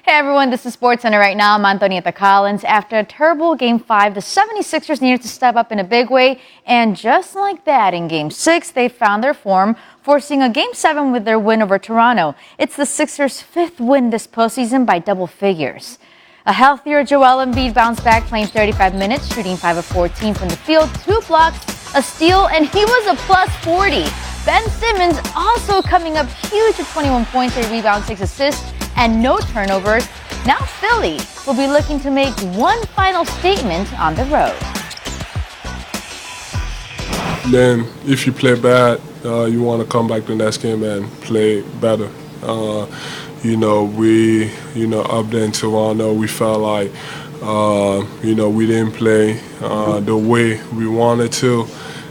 Hey everyone, this is SportsCenter right now. I'm Antonieta Collins. After a terrible Game 5, the 76ers needed to step up in a big way. And just like that, in Game 6, they found their form, forcing a Game 7 with their win over Toronto. It's the Sixers' 5th win this postseason by double figures. A healthier Joel Embiid bounced back, playing 35 minutes, shooting 5 of 14 from the field, 2 blocks, a steal, and he was a plus 40. Ben Simmons also coming up huge with 21 points, 8 rebounds, 6 assists, and no turnovers. Now Philly will be looking to make one final statement on the road. Then if you play bad, you want to come back the next game and play better. Up there in Toronto, we felt like, we didn't play the way we wanted to.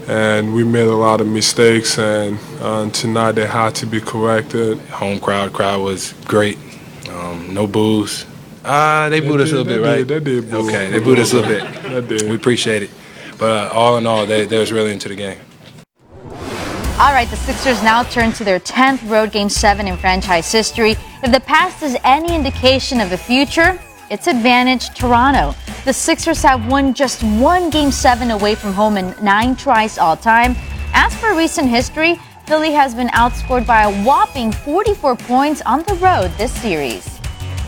And we made a lot of mistakes, and tonight they had to be corrected. Home crowd was great. No boos. They booed us a little bit, right? They did boo. Okay, they booed us a little bit. They did. We appreciate it. But all in all, they was really into the game. All right, the Sixers now turn to their 10th road Game 7 in franchise history. If the past is any indication of the future, it's advantage Toronto. The Sixers have won just one Game 7 away from home in 9 tries all time. As for recent history, Philly has been outscored by a whopping 44 points on the road this series.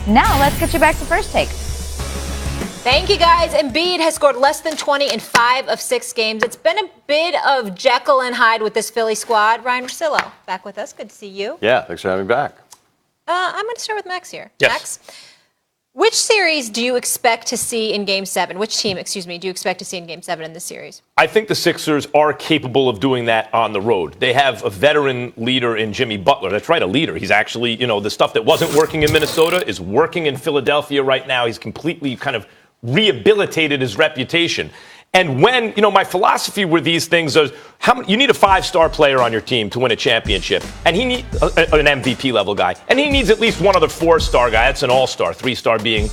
Now let's get you back to First Take. Thank you, guys. Embiid has scored less than 20 in 5 of 6 games. It's been a bit of Jekyll and Hyde with this Philly squad. Ryan Russillo, back with us. Good to see you. Yeah, thanks for having me back. I'm going to start with Max here. Yes. Max, which series do you expect to see in Game 7? Which team, do you expect to see in Game 7 in this series? I think the Sixers are capable of doing that on the road. They have a veteran leader in Jimmy Butler. That's right, a leader. He's actually, the stuff that wasn't working in Minnesota is working in Philadelphia right now. He's completely kind of rehabilitated his reputation. And when, my philosophy with these things is you need a 5-star player on your team to win a championship. And he needs an MVP level guy. And he needs at least one other 4-star guy. That's an all-star. 3-star being,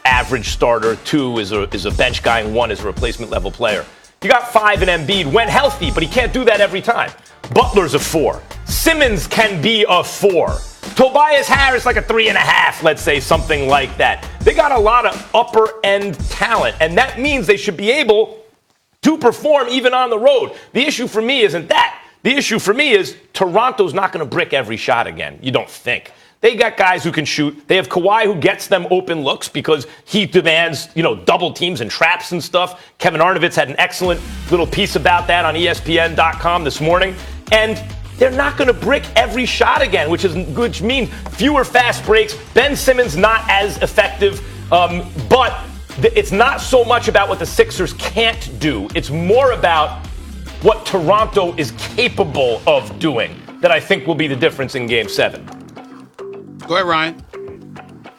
average starter. 2 is a bench guy, and 1 is a replacement level player. You got 5 in Embiid when healthy, but he can't do that every time. Butler's a 4. Simmons can be a 4. Tobias Harris like a 3.5, let's say, something like that. They got a lot of upper-end talent, and that means they should be able to perform even on the road. The issue for me isn't that. The issue for me is Toronto's not going to brick every shot again, you don't think. They got guys who can shoot. They have Kawhi who gets them open looks because he demands, double teams and traps and stuff. Kevin Arnovitz had an excellent little piece about that on ESPN.com this morning. And they're not going to brick every shot again, which means fewer fast breaks. Ben Simmons not as effective, but it's not so much about what the Sixers can't do. It's more about what Toronto is capable of doing that I think will be the difference in Game 7. Go ahead, Ryan.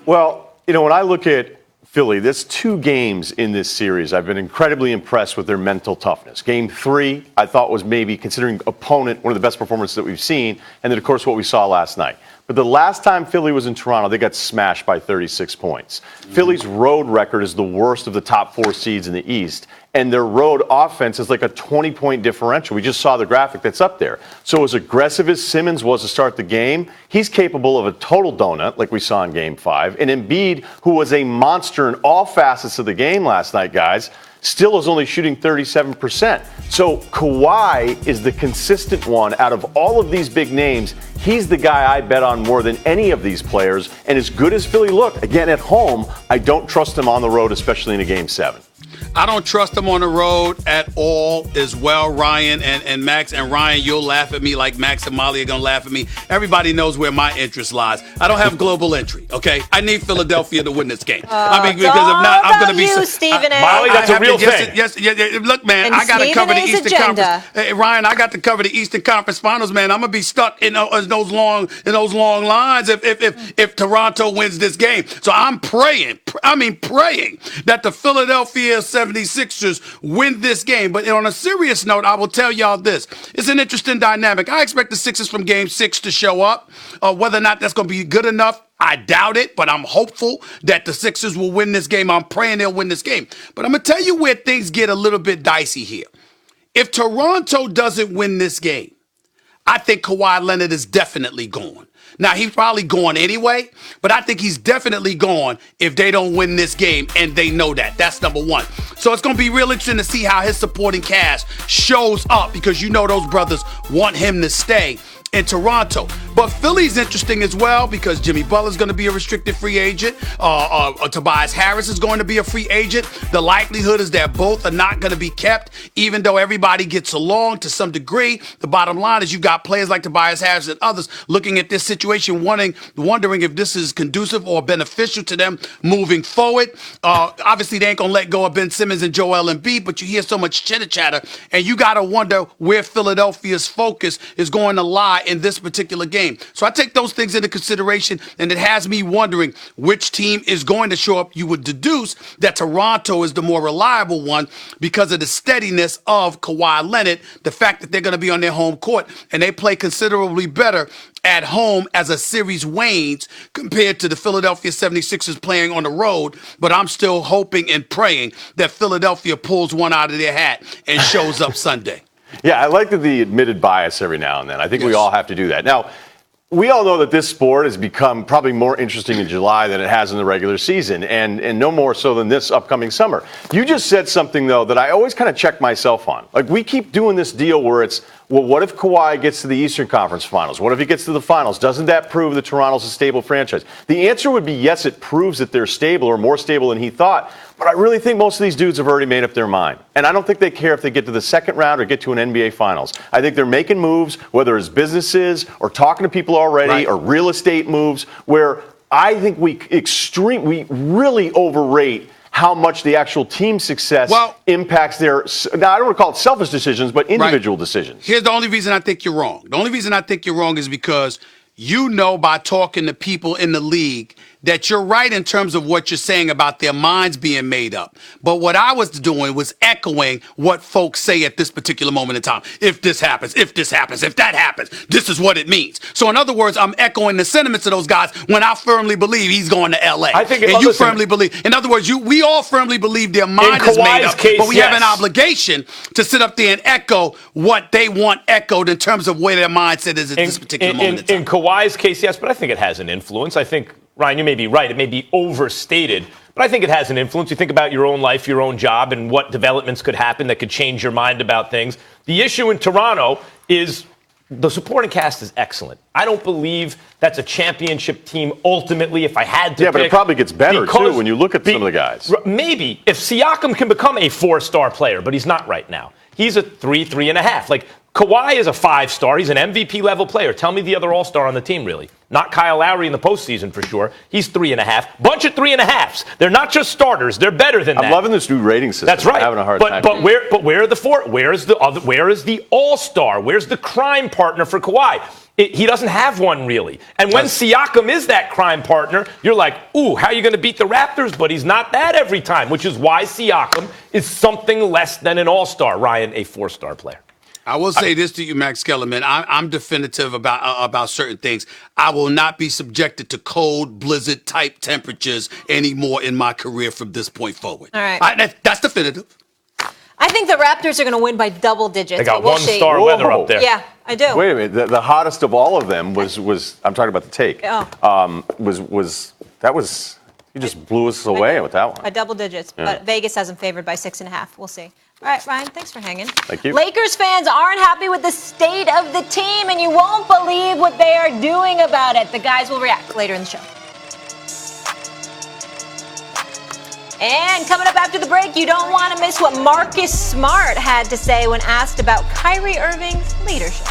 Well, when I look at Philly, there's 2 games in this series. I've been incredibly impressed with their mental toughness. Game 3, I thought was maybe, considering opponent, one of the best performances that we've seen. And then, of course, what we saw last night. But the last time Philly was in Toronto, they got smashed by 36 points. Philly's road record is the worst of the top 4 seeds in the East. And their road offense is like a 20-point differential. We just saw the graphic that's up there. So as aggressive as Simmons was to start the game, he's capable of a total donut like we saw in Game 5. And Embiid, who was a monster in all facets of the game last night, guys, still is only shooting 37%. So Kawhi is the consistent one out of all of these big names. He's the guy I bet on more than any of these players. And as good as Philly looked, again, at home, I don't trust him on the road, especially in a Game 7. I don't trust them on the road at all as well, Ryan and Max. And Ryan, you'll laugh at me like Max and Molly are going to laugh at me. Everybody knows where my interest lies. I don't have global entry, okay? I need Philadelphia to win this game. Because if not, I'm going to be... Stephen A. Molly, that's a real thing. Yes, look, man, I got to cover the Eastern Conference. Hey, Ryan, I got to cover the Eastern Conference Finals, man. I'm going to be stuck in those long lines if Toronto wins this game. So I'm praying that the Philadelphia 76ers win this game. But on a serious note, I will tell y'all this. It's an interesting dynamic. I expect the Sixers from Game 6 to show up. Whether or not that's going to be good enough, I doubt it, but I'm hopeful that the Sixers will win this game. I'm praying they'll win this game. But I'm going to tell you where things get a little bit dicey here. If Toronto doesn't win this game, I think Kawhi Leonard is definitely gone. Now, he's probably going anyway, but I think he's definitely gone if they don't win this game, and they know that. That's number one. So it's going to be real interesting to see how his supporting cast shows up, because you know those brothers want him to stay in Toronto. But Philly's interesting as well, because Jimmy Butler's going to be a restricted free agent. Tobias Harris is going to be a free agent. The likelihood is that both are not going to be kept, even though everybody gets along to some degree. The bottom line is you've got players like Tobias Harris and others looking at this situation, wondering if this is conducive or beneficial to them moving forward. Obviously, they ain't going to let go of Ben Simmons and Joel Embiid, but you hear so much chitter-chatter, and you got to wonder where Philadelphia's focus is going to lie in this particular game. So I take those things into consideration, and it has me wondering which team is going to show up. You would deduce that Toronto is the more reliable one because of the steadiness of Kawhi Leonard, the fact that they're going to be on their home court, and they play considerably better at home as a series wanes compared to the Philadelphia 76ers playing on the road. But I'm still hoping and praying that Philadelphia pulls one out of their hat and shows up Sunday. Yeah, I like the admitted bias every now and then. I think we all have to do that. Now, we all know that this sport has become probably more interesting in July than it has in the regular season, and no more so than this upcoming summer. You just said something, though, that I always kind of check myself on. Like, we keep doing this deal where it's, well, what if Kawhi gets to the Eastern Conference Finals? What if he gets to the Finals? Doesn't that prove that Toronto's a stable franchise? The answer would be yes, it proves that they're stable or more stable than he thought. But I really think most of these dudes have already made up their mind. And I don't think they care if they get to the second round or get to an NBA Finals. I think they're making moves, whether it's businesses or talking to people already or real estate moves, where I think we really overrate how much the actual team success impacts their, now I don't want to call it selfish decisions, but individual decisions. Here's the only reason I think you're wrong. The only reason I think you're wrong is because you know by talking to people in the league that you're right in terms of what you're saying about their minds being made up. But what I was doing was echoing what folks say at this particular moment in time. If this happens, if this happens, if that happens, this is what it means. So in other words, I'm echoing the sentiments of those guys when I firmly believe he's going to L.A. I think, and you firmly believe. In other words, we all firmly believe their mind is made up. But we have an obligation to sit up there and echo what they want echoed in terms of where their mindset is at this particular moment in time. In Kawhi's case, yes, but I think it has an influence. I think, Ryan, you may be right. It may be overstated, but I think it has an influence. You think about your own life, your own job, and what developments could happen that could change your mind about things. The issue in Toronto is the supporting cast is excellent. I don't believe that's a championship team ultimately, if I had to pick. But it probably gets better, too, when you look at some of the guys. Maybe. If Siakam can become a 4-star player, but he's not right now. He's a 3.5. Like, Kawhi is a 5-star. He's an MVP-level player. Tell me the other all-star on the team, really. Not Kyle Lowry in the postseason, for sure. He's 3.5. Bunch of 3.5s. They're not just starters. They're better than that. I'm loving this new rating system. That's right. I'm having a hard time. But where are the four? Where is the all-star? Where's the crime partner for Kawhi? He doesn't have one, really. And when Siakam is that crime partner, you're like, ooh, how are you going to beat the Raptors? But he's not that every time, which is why Siakam is something less than an all-star. Ryan, a 4-star player. I will say this to you, Max Kellerman. I'm definitive about certain things. I will not be subjected to cold, blizzard-type temperatures anymore in my career from this point forward. All right. That's definitive. I think the Raptors are going to win by double digits. They got one-star weather up there. Yeah, I do. Wait a minute. The hottest of all of them was I'm talking about the take. You just blew us away with that one. By double digits, but Vegas has them favored by 6.5. We'll see. All right, Ryan, thanks for hanging. Thank you. Lakers fans aren't happy with the state of the team, and you won't believe what they are doing about it. The guys will react later in the show. And coming up after the break, you don't want to miss what Marcus Smart had to say when asked about Kyrie Irving's leadership.